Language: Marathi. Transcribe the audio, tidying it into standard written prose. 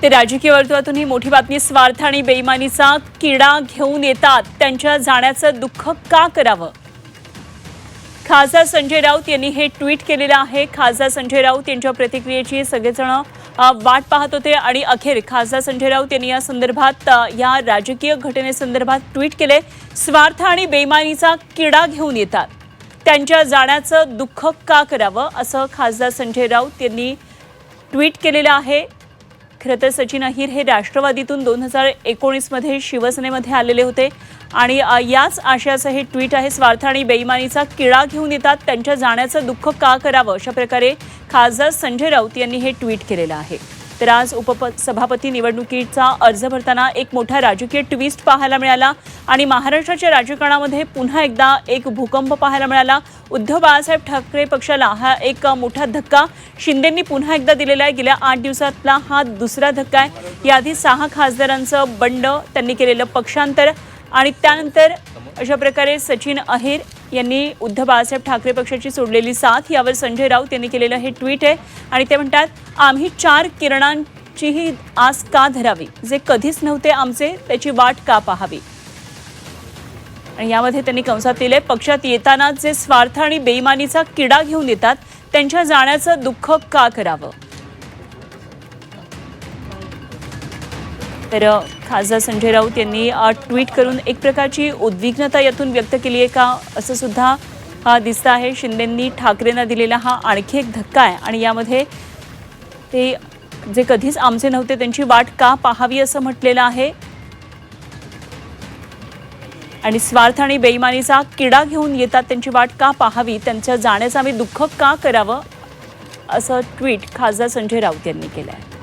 ते राजकीय वर्तुळातून ही मोठी बातमी। स्वार्थ आणि बेईमानीचा किडा घेऊन येतात, त्यांच्या जाण्याचं दुःख का करावं? खासदार संजय राऊत यांनी हे ट्विट केलेलं आहे। खासदार संजय राऊत यांच्या प्रतिक्रियेची सगळेजण वाट पाहत होते आणि अखेर खासदार संजय राऊत यांनी या संदर्भात या राजकीय घटनेसंदर्भात ट्विट केले। स्वार्थ आणि बेईमानीचा किडा घेऊन येतात, त्यांच्या जाण्याचं दुःख का करावं, असं खासदार संजय राऊत यांनी ट्विट केलेलं आहे। खरं तर सचिन अहिर हे राष्ट्रवादीतून 2019 मध्ये शिवसेनेमध्ये आलेले होते आणि याच आशयाचं हे ट्विट आहे। स्वार्थ आणि बेईमानीचा किडा घेऊन येतात, त्यांच्या जाण्याचं दुःख का करावं, अशा प्रकारे खासदार संजय राऊत यांनी हे ट्विट केलेलं आहे। तर आज उपसभापती निवडणुकीचा अर्ज भरताना एक मोठा राजकीय ट्विस्ट पाहायला मिळाला आणि महाराष्ट्राच्या राजकारणामध्ये पुन्हा एकदा एक भूकंप पाहायला मिळाला। उद्धव बाळासाहेब ठाकरे पक्षाला हा एक मोठा धक्का शिंदेंनी पुन्हा एकदा दिलेला आहे। गेल्या 8 दिवसातला हा दुसरा धक्का आहे। याआधी 6 खासदारांचं बंड, त्यांनी केलेलं पक्षांतर आणि त्यानंतर अशा प्रकारे सचिन अहिर यांनी उद्धव बाळासाहेब ठाकरे पक्षाची सोडलेली साथ, यावर संजय राऊत यांनी केलेलं हे ट्विट आहे आणि ते म्हणतात, आम्ही 4 किरणांचीही आस का धरावी, जे कधीच नव्हते आमचे त्याची वाट का पाहावी। आणि यामध्ये त्यांनी कंसात लिहिले, पक्षात येताना जे स्वार्थ आणि बेईमानीचा किडा घेऊन येतात, त्यांच्या जाण्याचं दुःख का करावं। तर खासदार संजय राऊत यांनी ट्विट करून एक प्रकारची उद्विग्नता यातून व्यक्त केली आहे का, असं सुद्धा दिसतं आहे। शिंदेंनी ठाकरेंना दिलेला हा आणखी एक धक्का आहे आणि यामध्ये ते जे कधीच आमचे नव्हते त्यांची वाट का पाहावी असं म्हटलेलं आहे आणि स्वार्थ आणि बेईमानीचा किडा घेऊन येतात, त्यांची वाट का पाहावी, त्यांच्या जाण्याचं आम्ही दुःख का करावं, असं ट्विट खासदार संजय राऊत यांनी केलं आहे।